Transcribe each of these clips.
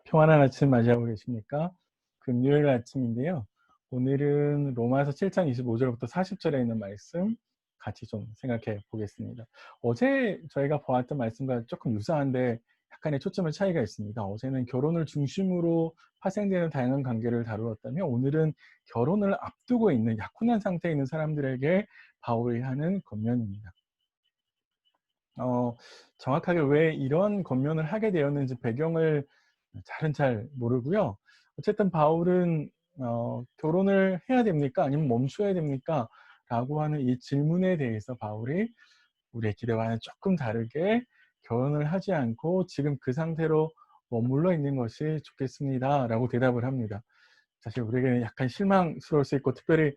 평안한 아침 맞이하고 계십니까? 금요일 아침인데요. 오늘은 로마서 7장 25절부터 40절에 있는 말씀 같이 좀 생각해 보겠습니다. 어제 저희가 보았던 말씀과 조금 유사한데 약간의 초점의 차이가 있습니다. 어제는 결혼을 중심으로 파생되는 다양한 관계를 다루었다면 오늘은 결혼을 앞두고 있는 약혼한 상태에 있는 사람들에게 바울이 하는 권면입니다. 어 정확하게 왜 이런 권면을 하게 되었는지 배경을 잘은 잘 모르고요. 어쨌든 바울은 "결혼을 해야 됩니까? 아니면 멈춰야 됩니까?" 라고 하는 이 질문에 대해서 바울이 우리의 기대와는 조금 다르게 "결혼을 하지 않고 지금 그 상태로 머물러 있는 것이 좋겠습니다."라고 대답을 합니다. 사실 우리에게는 약간 실망스러울 수 있고, 특별히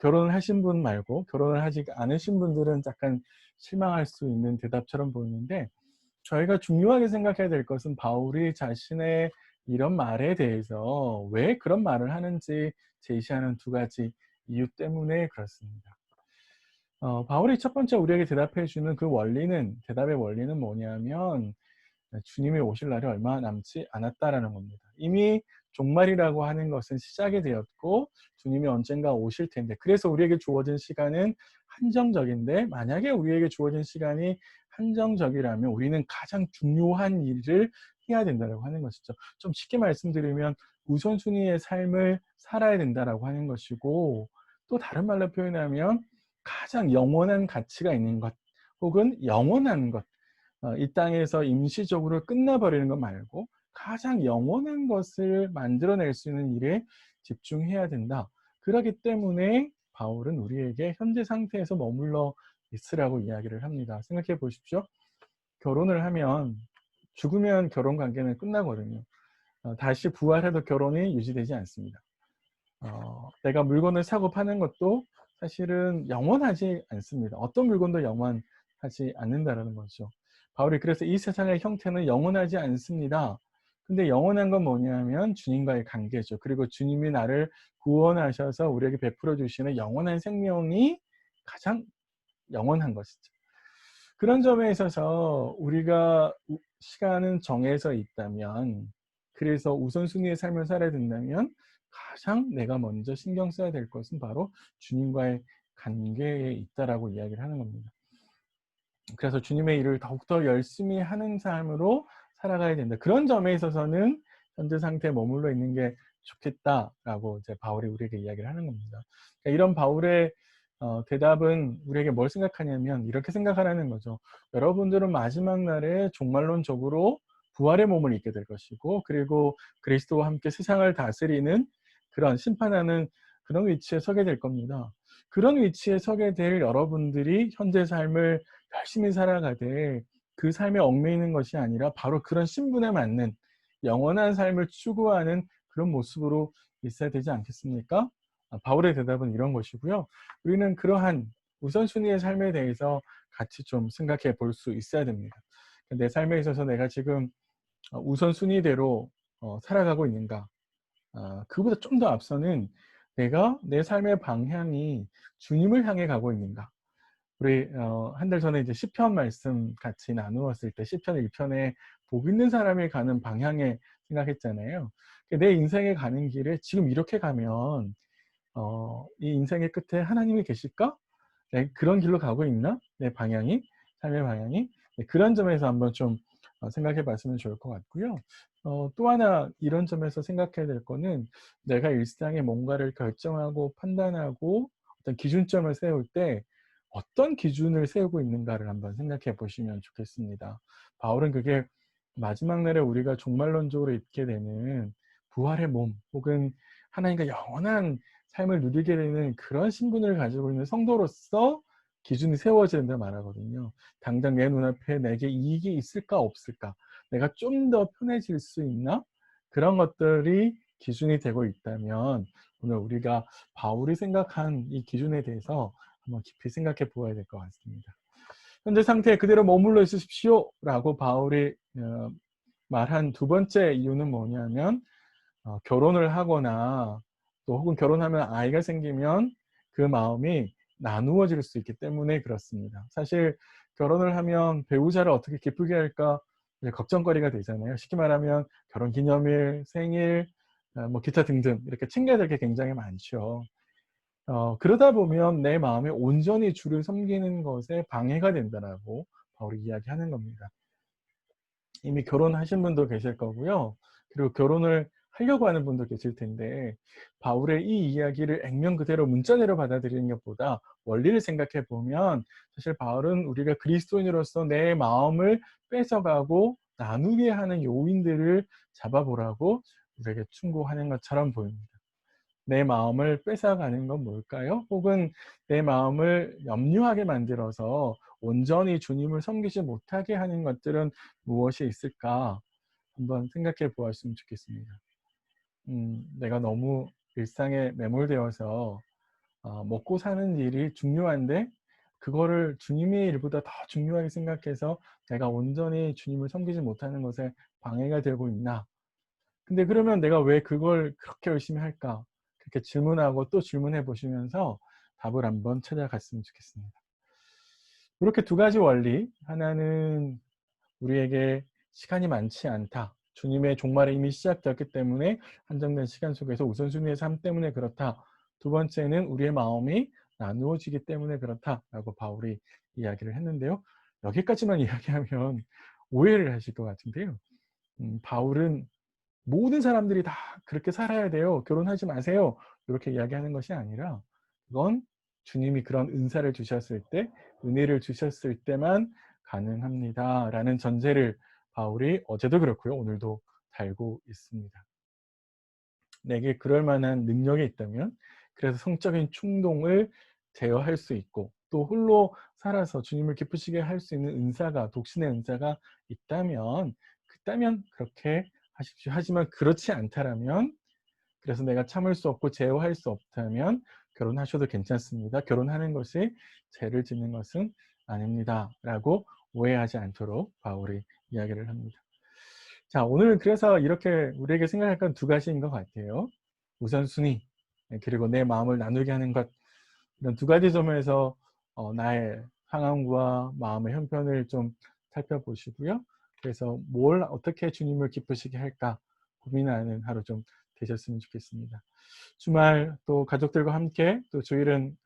결혼을 하신 분 말고 결혼을 하지 않으신 분들은 약간 실망할 수 있는 대답처럼 보이는데, 저희가 중요하게 생각해야 될 것은 바울이 자신의 이런 말에 대해서 왜 그런 말을 하는지 제시하는 두 가지 이유 때문에 그렇습니다. 바울이 첫 번째 우리에게 대답해 주는 그 원리는, 대답의 원리는 뭐냐면 주님이 오실 날이 얼마 남지 않았다라는 겁니다. 이미 종말이라고 하는 것은 시작이 되었고 주님이 언젠가 오실 텐데, 그래서 우리에게 주어진 시간은 한정적인데, 만약에 우리에게 주어진 시간이 한정적이라면 우리는 가장 중요한 일을 해야 된다라고 하는 것이죠. 좀 쉽게 말씀드리면 우선순위의 삶을 살아야 된다라고 하는 것이고, 또 다른 말로 표현하면 가장 영원한 가치가 있는 것, 혹은 영원한 것, 이 땅에서 임시적으로 끝나버리는 것 말고 가장 영원한 것을 만들어낼 수 있는 일에 집중해야 된다. 그렇기 때문에 바울은 우리에게 현재 상태에서 머물러 있으라고 이야기를 합니다. 생각해 보십시오. 결혼을 하면, 죽으면 결혼 관계는 끝나거든요. 다시 부활해도 결혼이 유지되지 않습니다. 내가 물건을 사고 파는 것도 사실은 영원하지 않습니다. 어떤 물건도 영원하지 않는다라는 거죠. 바울이 그래서 이 세상의 형태는 영원하지 않습니다. 근데 영원한 건 뭐냐면 주님과의 관계죠. 그리고 주님이 나를 구원하셔서 우리에게 베풀어 주시는 영원한 생명이 가장 영원한 것이죠. 그런 점에 있어서 우리가 시간은 정해져 있다면, 그래서 우선순위의 삶을 살아야 된다면 가장 내가 먼저 신경 써야 될 것은 바로 주님과의 관계에 있다라고 이야기를 하는 겁니다. 그래서 주님의 일을 더욱더 열심히 하는 삶으로 살아가야 된다. 그런 점에 있어서는 현재 상태에 머물러 있는 게 좋겠다라고 이제 바울이 우리에게 이야기를 하는 겁니다. 그러니까 이런 바울의 대답은 우리에게 뭘 생각하냐면 이렇게 생각하라는 거죠. 여러분들은 마지막 날에 종말론적으로 부활의 몸을 입게 될 것이고, 그리고 그리스도와 함께 세상을 다스리는, 그런 심판하는 그런 위치에 서게 될 겁니다. 그런 위치에 서게 될 여러분들이 현재 삶을 열심히 살아가되 그 삶에 얽매이는 것이 아니라 바로 그런 신분에 맞는 영원한 삶을 추구하는 그런 모습으로 있어야 되지 않겠습니까? 바울의 대답은 이런 것이고요. 우리는 그러한 우선순위의 삶에 대해서 같이 좀 생각해 볼 수 있어야 됩니다. 내 삶에 있어서 내가 지금 우선순위대로 살아가고 있는가? 그보다 좀 더 앞서는 내가 내 삶의 방향이 주님을 향해 가고 있는가? 우리 한 달 전에 이제 시편 말씀 같이 나누었을 때 시편 1편에 복 있는 사람이 가는 방향에 생각했잖아요. 내 인생에 가는 길에 지금 이렇게 가면 이 인생의 끝에 하나님이 계실까? 네, 그런 길로 가고 있나? 내 방향이, 삶의 방향이. 네, 그런 점에서 한번 좀 생각해 봤으면 좋을 것 같고요. 또 하나 이런 점에서 생각해야 될 거는, 내가 일상에 뭔가를 결정하고 판단하고 어떤 기준점을 세울 때 어떤 기준을 세우고 있는가를 한번 생각해 보시면 좋겠습니다. 바울은 그게 마지막 날에 우리가 종말론적으로 있게 되는 부활의 몸, 혹은 하나님과 영원한 삶을 누리게 되는 그런 신분을 가지고 있는 성도로서 기준이 세워져야 된다 말하거든요. 당장 내 눈앞에 내게 이익이 있을까 없을까? 내가 좀 더 편해질 수 있나? 그런 것들이 기준이 되고 있다면 오늘 우리가 바울이 생각한 이 기준에 대해서 한번 깊이 생각해 보아야 될 것 같습니다. 현재 상태에 그대로 머물러 있으십시오라고 바울이 말한 두 번째 이유는 뭐냐면, 결혼을 하거나 또 혹은 결혼하면 아이가 생기면 그 마음이 나누어질 수 있기 때문에 그렇습니다. 사실 결혼을 하면 배우자를 어떻게 기쁘게 할까 이제 걱정거리가 되잖아요. 쉽게 말하면 결혼기념일, 생일, 뭐 기타 등등 이렇게 챙겨야 될 게 굉장히 많죠. 그러다 보면 내 마음에 온전히 주를 섬기는 것에 방해가 된다라고 바울이 이야기하는 겁니다. 이미 결혼하신 분도 계실 거고요. 그리고 결혼을 하려고 하는 분도 계실 텐데 바울의 이 이야기를 액면 그대로 문자대로 받아들이는 것보다 원리를 생각해 보면 사실 바울은 우리가 그리스도인으로서 내 마음을 뺏어가고 나누게 하는 요인들을 잡아보라고 우리에게 충고하는 것처럼 보입니다. 내 마음을 뺏어가는 건 뭘까요? 혹은 내 마음을 염려하게 만들어서 온전히 주님을 섬기지 못하게 하는 것들은 무엇이 있을까? 한번 생각해 보았으면 좋겠습니다. 내가 너무 일상에 매몰되어서 먹고 사는 일이 중요한데 그거를 주님의 일보다 더 중요하게 생각해서 내가 온전히 주님을 섬기지 못하는 것에 방해가 되고 있나? 근데 그러면 '내가 왜 그걸 그렇게 열심히 할까?' 그렇게 질문하고 또 질문해 보시면서 답을 한번 찾아갔으면 좋겠습니다. 이렇게 두 가지 원리, 하나는 우리에게 시간이 많지 않다. 주님의 종말이 이미 시작되었기 때문에 한정된 시간 속에서 우선순위의 삶 때문에 그렇다. 두 번째는 우리의 마음이 나누어지기 때문에 그렇다라고 바울이 이야기를 했는데요. 여기까지만 이야기하면 오해를 하실 것 같은데요. 바울은 모든 사람들이 다 그렇게 살아야 돼요. 결혼하지 마세요. 이렇게 이야기하는 것이 아니라 그건 주님이 그런 은사를 주셨을 때, 은혜를 주셨을 때만 가능합니다라는 전제를 바울이 어제도 그렇고요. 오늘도 달고 있습니다. 내게 그럴 만한 능력이 있다면 그래서 성적인 충동을 제어할 수 있고 또 홀로 살아서 주님을 기쁘시게 할 수 있는 은사가 독신의 은사가 있다면 그렇게 하십시오. 하지만 그렇지 않다라면 그래서 내가 참을 수 없고 제어할 수 없다면 결혼하셔도 괜찮습니다. 결혼하는 것이 죄를 짓는 것은 아닙니다라고 오해하지 않도록 바울이 이야기를 합니다. 자, 오늘은 그래서 이렇게 우리에게 생각할 건 두 가지인 것 같아요. 우선순위, 그리고 내 마음을 나누게 하는 것. 이런 두 가지 점에서 나의 상황과 마음의 형편을 좀 살펴보시고요. 그래서 뭘 어떻게 주님을 기쁘시게 할까 고민하는 하루 좀 되셨으면 좋겠습니다. 주말 또 가족들과 함께 또 주일은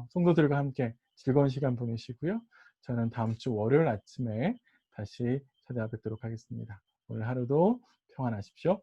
성도들과 함께 즐거운 시간 보내시고요. 저는 다음 주 월요일 아침에 다시 찾아뵙도록 하겠습니다. 오늘 하루도 평안하십시오.